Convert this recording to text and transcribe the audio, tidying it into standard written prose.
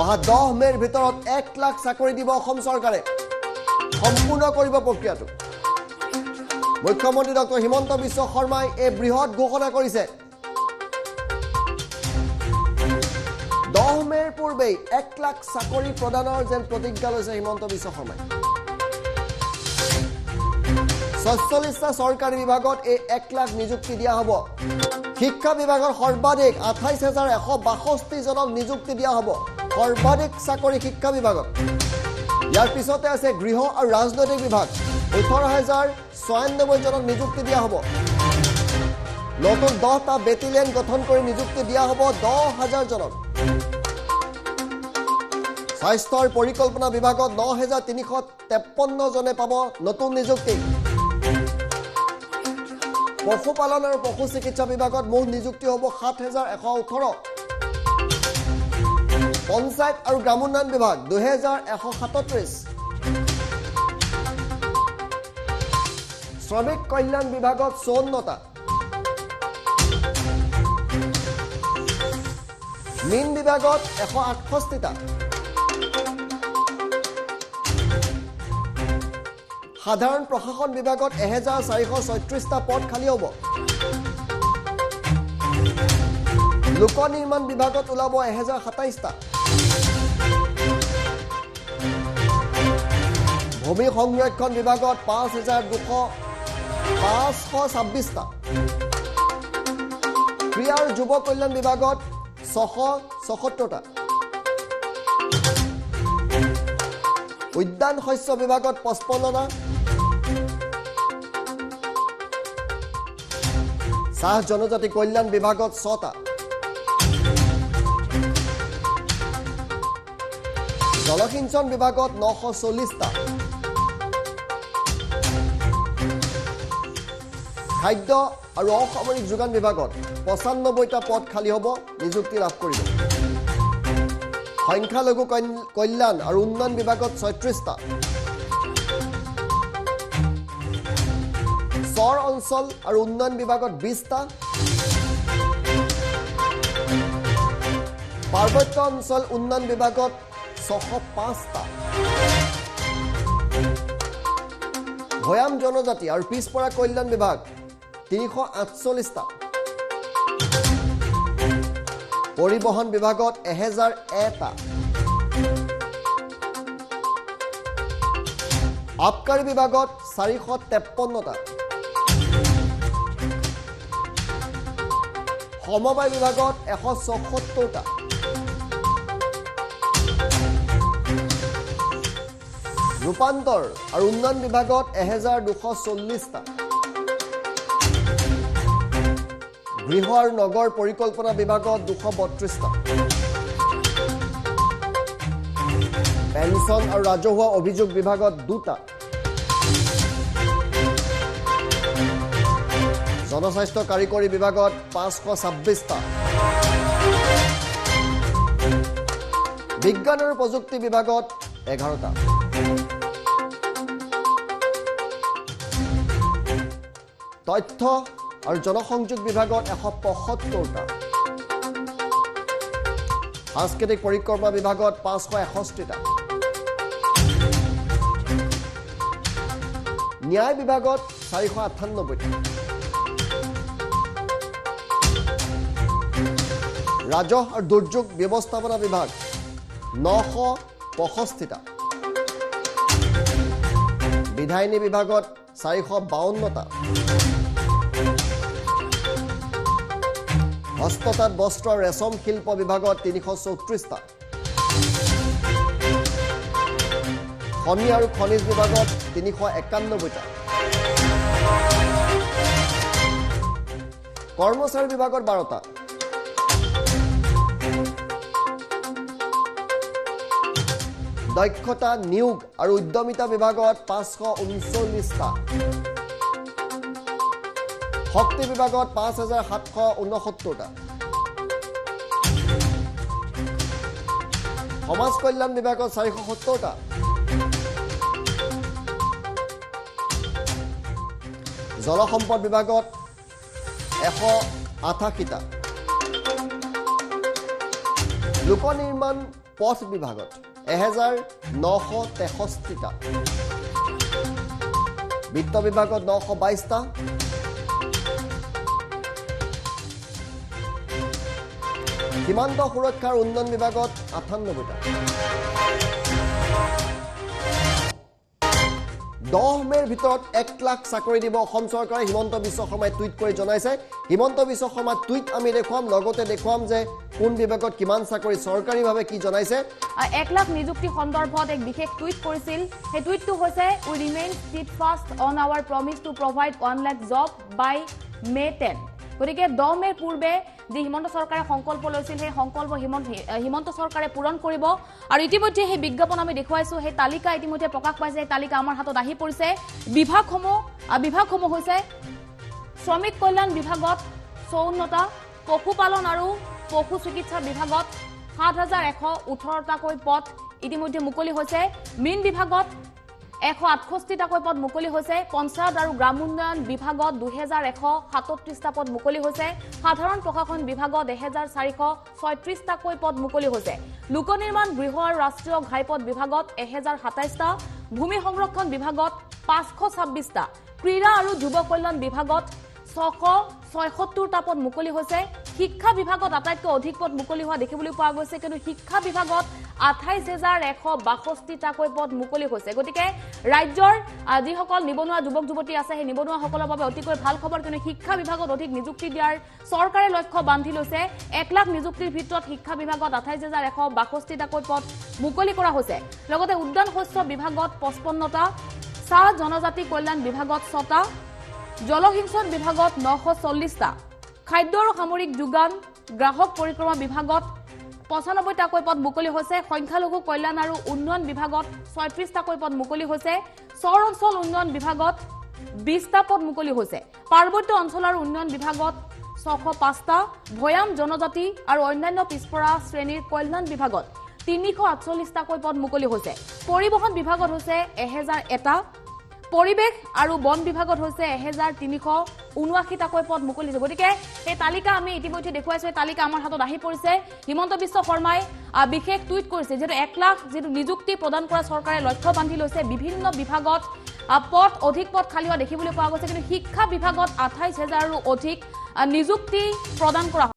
অহা 10 মেৰ ভিতৰত 1 লাখ চাকৰি দিব অসম চৰকাৰে সম্পূৰ্ণ কৰিব প্ৰক্ৰিয়াটো মুখ্যমন্ত্ৰী ডক্টৰ হিমন্ত বিশ্ব শৰ্মাই এই বৃহৎ ঘোষণা কৰিছে 10 মেৰ পূৰ্বে 1 লাখ চাকৰি প্ৰদানৰ যেন প্ৰতিজ্ঞা লৈছে হিমন্ত বিশ্ব শৰ্মাই ৪৬টা চৰকাৰী বিভাগত এই 1 লাখ নিযুক্তি দিয়া হ'ব শিক্ষা বিভাগৰ সৰ্বাধিক ২৮,১৬২ জনক নিযুক্তি দিয়া হ'ব সৰ্বাধিক চাকৰি শিক্ষা বিভাগত ইয়াৰ পিছতে আছে গৃহ আৰু ৰাজনৈতিক বিভাগ ১৮,০৯৬ জনক নিযুক্তি দিয়া হ'ব নতুন 10টা বেটেলিয়ন গঠন কৰি নিযুক্তি দিয়া হ'ব ১০,০০০ জনক স্বাস্থ্য আৰু পৰিকল্পনা বিভাগত ৯,৩৫৩ জনে পাব নতুন নিযুক্তি পশুপালন আৰু পশু চিকিৎসা বিভাগত মুঠ নিযুক্তি হ'ব ৭,১১৮ পঞ্চায়ত আৰু গ্ৰামোন্নয়ন বিভাগ ২,১৩৭ শ্ৰমিক কল্যাণ বিভাগত ৫৪টা মীন বিভাগত ১৬৮টা সাধাৰণ প্ৰশাসন বিভাগত ১,৪৩৬টা পদ খালী হ'ব লোক নিৰ্মাণ বিভাগত ওলাব ১,০২৭টা ভূমি সংৰক্ষণ বিভাগত ৫,২২৬টা ক্ৰীড়া আৰু যুৱ কল্যাণ বিভাগত ৬৭৪টা উদ্যান শস্য বিভাগত ৫৫টা চাহ জনজাতি কল্যাণ বিভাগত ৬টা জলসিঞ্চন বিভাগত ৯৪০টা খাদ্য আৰু অসামৰিক যোগান বিভাগত ৯৫টা পদ খালী হ'ব নিযুক্তি লাভ কৰিব সংখ্যালঘু কল্যাণ আৰু উন্নয়ন বিভাগত ৩৬টা চৰ অঞ্চল আৰু উন্নয়ন বিভাগত ২০টা পাৰ্বত্য অঞ্চল উন্নয়ন বিভাগত ৬০৫টা ভৈয়াম জনজাতি আৰু পিছপৰা কল্যাণ বিভাগ ৩৪৮টা পৰিবহণ বিভাগত ১,০০১টা আবকাৰী বিভাগত ৪৫৩টা সমবায় বিভাগত ১৭৪টা ৰূপান্তৰ আৰু উন্নয়ন বিভাগত ১,২৪০টা গৃহ আৰু নগৰ পৰিকল্পনা বিভাগত ২৩২টা পেঞ্চন আৰু ৰাজহুৱা অভিযোগ বিভাগত ২টা জনস্বাস্থ্য কাৰিকৰী বিভাগত ৫২৬টা বিজ্ঞান আৰু প্ৰযুক্তি বিভাগত ১১টা তথ্য আৰু জনসংযোগ বিভাগত ১৭৫টা সাংস্কৃতিক পৰিক্ৰমা বিভাগত ৫৬১টা ন্যায় বিভাগত ৪৯৮টা ৰাজহ আৰু দুৰ্যোগ ব্যৱস্থাপনা বিভাগ ৯৬৫টা বিধায়িনী বিভাগত ৪৫২টা হস্ততাঁত বস্ত্ৰ আৰু ৰেচম শিল্প বিভাগত ৩৩৪টা খনি আৰু খনিজ বিভাগত ৩৯১টা কৰ্মচাৰী বিভাগত ১২টা দক্ষতা নিয়োগ আৰু উদ্যমিতা বিভাগত ৫৩৯টা শক্তি বিভাগত ৫,৭৬৯টা সমাজ কল্যাণ বিভাগত ৪৭০টা জলসম্পদ বিভাগত ১৮৮টা লোক নিৰ্মাণ পথ বিভাগত 1963টা, বিত্ত বিভাগত 922টা, সীমান্ত সুৰক্ষাৰ উন্নয়ন বিভাগত 98টা। 10 মেৰ ভিতৰত 1 লাখ চাকৰি দিব অসম চৰকাৰে হিমন্ত বিশ্ব শৰ্মাই টুইট কৰি জনাইছে। হিমন্ত বিশ্ব শৰ্মাৰ টুইট আমি দেখুৱাম, লগতে দেখুৱাম যে কোন বিভাগত কিমান চাকৰি চৰকাৰীভাৱে কি জনাইছে। 1 লাখ নিযুক্তি সন্দৰ্ভত এক বিশেষ টুইট কৰিছিল। সেই টুইটটো হৈছে we remain steadfast on our promise to provide 1 lakh job by May 10। গতিকে 10 মেৰ পূৰ্বে যি হিমন্ত চৰকাৰে সংকল্প লৈছিল সেই সংকল্প হিমন্ত চৰকাৰে পূৰণ কৰিব। আৰু ইতিমধ্যে সেই বিজ্ঞাপন আমি দেখুৱাইছো, সেই তালিকা ইতিমধ্যে প্ৰকাশ পাইছে, সেই তালিকা আমাৰ হাতত আহি পৰিছে। বিভাগসমূহ হৈছে শ্ৰমিক কল্যাণ বিভাগত 54টা, পশুপালন আৰু পশু চিকিৎসা বিভাগত 7118টাকৈ পদ ইতিমধ্যে মুকলি হৈছে। মীন বিভাগত 168টাকৈ পদ মুকলি হৈছে। পঞ্চায়ত আৰু গ্ৰাম উন্নয়ন বিভাগত 2137টা পদ মুকলি হৈছে। সাধাৰণ প্ৰশাসন বিভাগত 1436টাকৈ পদ মুকলি হৈছে। লোক নিৰ্মাণ গৃহ আৰু ৰাষ্ট্ৰীয় ঘাইপথ বিভাগত 1027টা, ভূমি সংৰক্ষণ বিভাগত 526টা, ক্ৰীড়া আৰু যুৱ কল্যাণ বিভাগত 676টা পদ মুকলি হৈছে। শিক্ষা বিভাগত আটাইতকৈ অধিক পদ মুকলি হোৱা দেখিবলৈ পোৱা গৈছে, কিন্তু শিক্ষা বিভাগত 28162টাকৈ পদ মুকলি হৈছে। গতিকে ৰাজ্যৰ যিসকল নিবনুৱা যুৱক যুৱতী আছে সেই নিবনুৱাসকলৰ বাবে অতিকৈ ভাল খবৰ, কিন্তু শিক্ষা বিভাগত অধিক নিযুক্তি দিয়াৰ চৰকাৰে লক্ষ্য বান্ধি লৈছে। 1 লাখ নিযুক্তিৰ ভিতৰত শিক্ষা বিভাগত 28162টাকৈ পদ মুকলি কৰা হৈছে। লগতে উদ্যান শস্য বিভাগত 55টা, চাহ জনজাতি কল্যাণ বিভাগত 6টা, জলসিঞ্চন বিভাগত 940টা, খাদ্য আৰু সামৰিক যোগান গ্ৰাহক পৰিক্ৰমা বিভাগত 95টাকৈ পদ মুকলি হৈছে। সংখ্যালঘু কল্যাণ আৰু উন্নয়ন বিভাগত 36টাকৈ পদ মুকলি হৈছে। চৰ অঞ্চল উন্নয়ন বিভাগত 20টা পদ মুকলি হৈছে। পাৰ্বত্য অঞ্চল আৰু উন্নয়ন বিভাগত 605টা, ভৈয়াম জনজাতি আৰু অন্যান্য পিছপৰা শ্ৰেণীৰ কল্যাণ বিভাগত 348টাকৈ পদ মুকলি হৈছে। পৰিবহণ বিভাগত হৈছে 1001টা, পৰিৱেশ আৰু বন বিভাগত হৈছে 1379টাকৈ পদ মুকলি হৈছে। গতিকে এই তালিকা আমি ইতিমধ্যে দেখুৱাইছো, এই তালিকা আমাৰ হাতত আহি পৰিছে। হিমন্ত বিশ্ব শৰ্মাই বিশেষ টুইট কৰিছে, যিহেতু 1 লাখ যিটো নিযুক্তি প্ৰদান কৰা চৰকাৰে লক্ষ্য বান্ধি লৈছে। বিভিন্ন বিভাগত অধিক পদ খালী হোৱা দেখিবলৈ পোৱা গৈছে, কিন্তু শিক্ষা বিভাগত 28000ৰো অধিক নিযুক্তি প্ৰদান কৰা